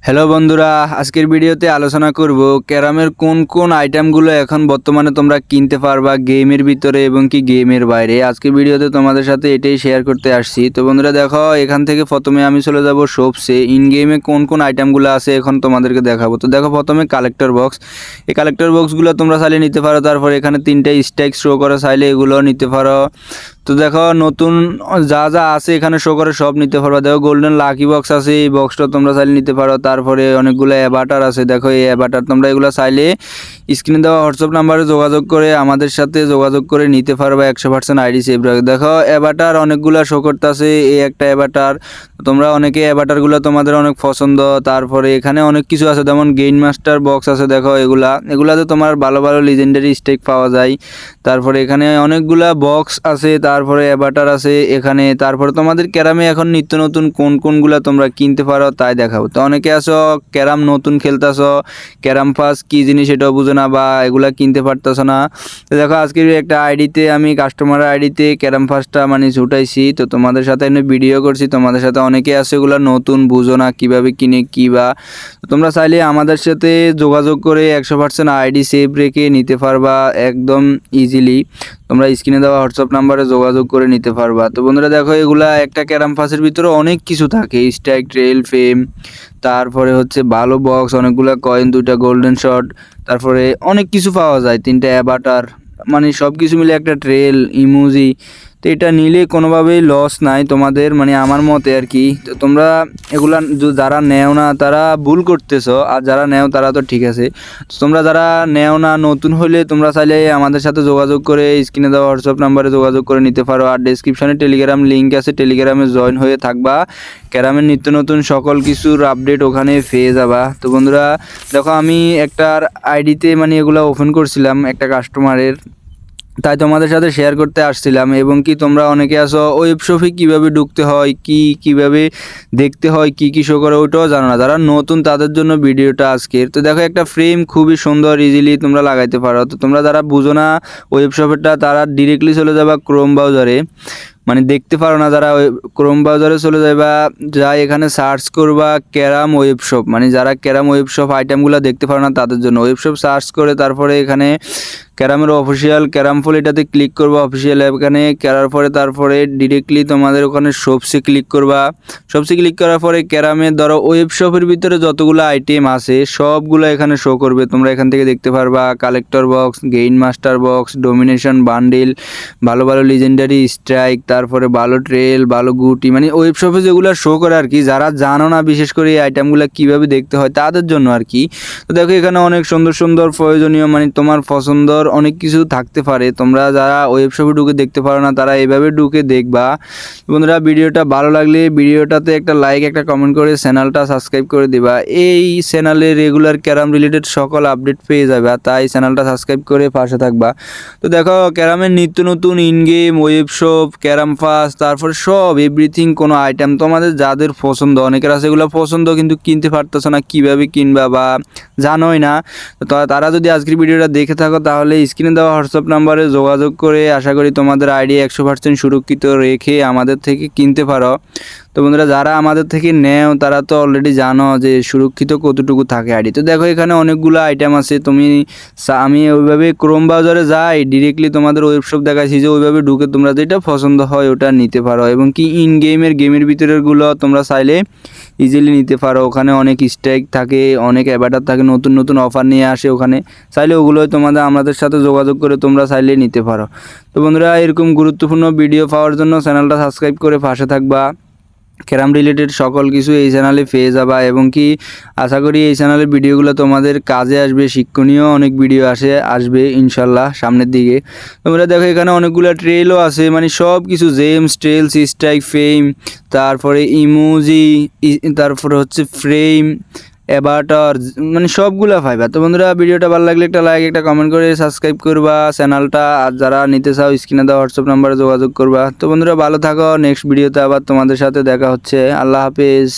Hello বন্ধুরা, আজকের ভিডিওতে আলোচনা করব ক্যারামের কোন কোন আইটেমগুলো এখন বর্তমানে তোমরা কিনতে পারবা গেমের ভিতরে এবং কি গেমের বাইরে। আজকের ভিডিওতে তোমাদের সাথে এটাই শেয়ার করতে আসছি। তো বন্ধুরা দেখো, এখান থেকে প্রথমে আমি চলে যাব শপসে। ইন গেমে কোন কোন আইটেমগুলো আছে এখন তোমাদেরকে দেখাবো। তো দেখো, প্রথমে কালেক্টর বক্স। এই কালেক্টর বক্সগুলো তোমরা চাইলে নিতে পারো। তারপর এখানে তিনটা স্ট্যাক শো করে, চাইলে এগুলো নিতে পারো। তো দেখো, নতুন যা যা আছে এখানে শো করে সব নিতে পারবা। দেখো, গোল্ডেন লাকি বক্স আছে, এই বক্সটা তোমরা চাইলে নিতে পারো। তারপরে অনেকগুলো অ্যাভাটার আছে, দেখো এই অ্যাভাটার তোমরা এগুলো চাইলে স্ক্রিনে দেওয়া হোয়াটসঅ্যাপ নাম্বারে যোগাযোগ করে আমাদের সাথে যোগাযোগ করে নিতে পারবা। 100% আইডি সেভ রাখবে। দেখো, অ্যাভাটার অনেকগুলো শো করতেছে, এই একটা অ্যাভাটার। তোমরা অনেকে অ্যাভাটারগুলো তোমাদের অনেক পছন্দ। তারপরে এখানে অনেক কিছু আছে, যেমন গেইন মাস্টার বক্স আছে। দেখো এগুলাতে তোমার ভালো ভালো লিজেন্ডারি স্টেক পাওয়া যায়। তারপরে এখানে অনেকগুলা বক্স আছে, তারপরে অ্যাভাটার আছে এখানে। তারপরে তোমাদের ক্যারামে এখন নিত্য নতুন কোনগুলা তোমরা কিনতে পারো তাই দেখাবো। তো অনেকে আছো ক্যারাম নতুন খেলতেছো, ক্যারাম ফার্স্ট কী জিনিস এটাও বুঝো না বা এগুলা কিনতে পারতেছো না। তো দেখো, আজকের একটা আইডিতে আমি কাস্টমার আইডিতে ক্যারাম ফার্স্টটা ছুটাইছি। তো তোমাদের সাথে এনে ভিডিও করছি। তোমাদের সাথে অনেকে আছে এগুলো নতুন বুঝো না কীভাবে কিনে কী বা। তোমরা চাইলে আমাদের সাথে যোগাযোগ করে 100% আইডি সেভ রেখে নিতে পারবা একদম ইজিলি। তোমরা স্ক্রিনে দেওয়া হোয়াটসঅ্যাপ নাম্বারে যোগাযোগ করে নিতে পারবা। তো বন্ধুরা দেখো, এগুলা একটা ক্যারাম পাসের ভিতরে অনেক কিছু থাকে, স্ট্রাইক, ট্রেল, ফেম, তারপরে হচ্ছে ভালো বক্স, অনেকগুলো কয়েন, 2টা গোল্ডেন শট, তারপরে অনেক কিছু পাওয়া যায়, 3টা অ্যাভাটার, সব কিছু মিলে একটা ট্রেল, ইমোজি। তো এটা নিলে কোনোভাবেই লস নাই তোমাদের, আমার মতে আর কি। তো তোমরা এগুলা যারা নেও না তারা ভুল করতেছো, আর যারা নেও তারা তো ঠিক আছে। তো তোমরা যারা নেও না, নতুন হলে তোমরা চাইলে আমাদের সাথে যোগাযোগ করে স্ক্রিনে দেওয়া হোয়াটসঅ্যাপ নাম্বারে যোগাযোগ করে নিতে পারো। আর ডেসক্রিপশনে টেলিগ্রাম লিঙ্ক আছে, টেলিগ্রামে জয়েন হয়ে থাকবা। ক্যারামের নিত্য নতুন সকল কিছুর আপডেট ওখানে পেয়ে যাবা। তো বন্ধুরা দেখো, আমি একটা আইডিতে এগুলো ওপেন করছিলাম একটা কাস্টমারের, তাই তোমাদের সাথে শেয়ার করতে আসছিলাম। এবং কি তোমরা অনেকে আসো ওয়েব শপে কীভাবে ঢুকতে হয়, কীভাবে দেখতে হয়, কী শো করে ওইটাও জানো না। যারা নতুন তাদের জন্য ভিডিওটা আজকের। তো দেখো, একটা ফ্রেম খুবই সুন্দর, ইজিলি তোমরা লাগাইতে পারো। তো তোমরা যারা বুঝো না ওয়েব শপেরটা, তারা ডিরেক্টলি চলে যাবা ক্রোম ব্রাউজারে। দেখতে পারো না যারা, ক্রোম ব্রাউজারে চলে যাবা, যাই এখানে সার্চ করবা ক্যারাম ওয়েব শপ। যারা ক্যারাম ওয়েব শপ আইটেমগুলো দেখতে পারো না তাদের জন্য ওয়েব শপ সার্চ করে তারপরে এখানে ক্যারামের অফিসিয়াল ক্যারাম ফুল এটাতে ক্লিক করবা। অফিসিয়াল এখানে করার পরে তারপরে ডিরেক্টলি তোমাদের ওখানে শপসে ক্লিক করবা। শপসে ক্লিক করার পরে ক্যারামের ধরো ওয়েব শপের ভিতরে যতগুলো আইটেম আছে সবগুলো এখানে শো করবে। তোমরা এখান থেকে দেখতে পারবা collector box, gain master box, domination bundle, ভালো ভালো লিজেন্ডারি স্ট্রাইক, তারপরে ভালো ট্রেল, ভালো গুটি, ওয়েব শপে যেগুলো শো করে আর কি। যারা জানো না বিশেষ করে এই আইটেমগুলো কীভাবে দেখতে হয় তাদের জন্য আর কি। তো দেখো, এখানে অনেক সুন্দর সুন্দর প্রয়োজনীয় তোমার পছন্দর অনেক কিছু থাকতে পারে। তোমরা যারা ওয়েব শপে ঢুকে দেখতে পারো না তারা এইভাবে ঢুকে দেখবা। বন্ধুরা, ভিডিওটা ভালো লাগলে ভিডিওটাতে একটা লাইক, একটা কমেন্ট করে চ্যানেলটা সাবস্ক্রাইব করে দিবা। এই চ্যানেলে রেগুলার ক্যারাম রিলেটেড সকল আপডেট পেয়ে যাবে, তাই চ্যানেলটা সাবস্ক্রাইব করে পাশে থাকবা। তো দেখো, ক্যারামের নিত্য নতুন in game, web shop, carrom fast, তারপর সব এভরিথিং, কোনো আইটেম তোমাদের যাদের পছন্দ, অনেকের আছে এগুলো পছন্দ কিন্তু কিনতে পারতেছো না, কীভাবে কিনবা বা জানোই না। তো তারা যদি আজকের ভিডিওটা দেখে থাকো তাহলে স্ক্রিনে দেওয়া হোয়াটসঅ্যাপ নাম্বারে যোগাযোগ করে আশা করি তোমাদের আইডি 100% সুরক্ষিত রেখে আমাদের থেকে কিনতে পারো। তো বন্ধুরা, যারা আমাদের থেকে নেও তারা তো অলরেডি জানো যে সুরক্ষিত কতটুকু থাকে আইডি। তো দেখো, এখানে অনেকগুলো আইটেম আছে। আমি ওইভাবে ক্রোম ব্রাউজারে যাই, ডিরেক্টলি তোমাদের ওয়েবশপ দেখাচ্ছি যে ওইভাবে ঢুকে তোমরা যেটা পছন্দ হয় ওটা নিতে পারো। এবং কি ইন গেমের ভিতরেরগুলো তোমরা চাইলে ইজিলি নিতে পারো। ওখানে অনেক স্ট্রাইক থাকে, অনেক অ্যাভাটার থাকে, নতুন নতুন অফার নিয়ে আসে ওখানে। চাইলে ওগুলোই আমাদের সাথে যোগাযোগ করে তোমরা চাইলে নিতে পারো। তো বন্ধুরা, এরকম গুরুত্বপূর্ণ ভিডিও পাওয়ার জন্য চ্যানেলটা সাবস্ক্রাইব করে পাশে থাকবা। ক্যারাম রিলেটেড সকল কিছু এই চ্যানেলে পেয়ে যাবা। এবং কি আশা করি এই চ্যানেলের ভিডিওগুলো তোমাদের কাজে আসবে, শিক্ষণীয় অনেক ভিডিও আসবে ইনশাল্লাহ সামনের দিকে। তোমরা দেখো, এখানে অনেকগুলো ট্রেলও আছে, সব কিছু জেমস, ট্রেলস, স্ট্রাইক, ফেম, তারপরে ইমোজি, তারপরে হচ্ছে ফ্রেম, অ্যাভাটার, সবগুলো পাইবা। তো বন্ধুরা, ভিডিওটা ভালো লাগলে একটা লাইক, একটা কমেন্ট করে সাবস্ক্রাইব করবা চ্যানেলটা। আর যারা নিতে চাও স্ক্রিনে দেওয়া হোয়াটসঅ্যাপ নাম্বারে যোগাযোগ করবা। তো বন্ধুরা, ভালো থাকো। নেক্সট ভিডিওতে আবার তোমাদের সাথে দেখা হচ্ছে। আল্লাহ হাফেজ।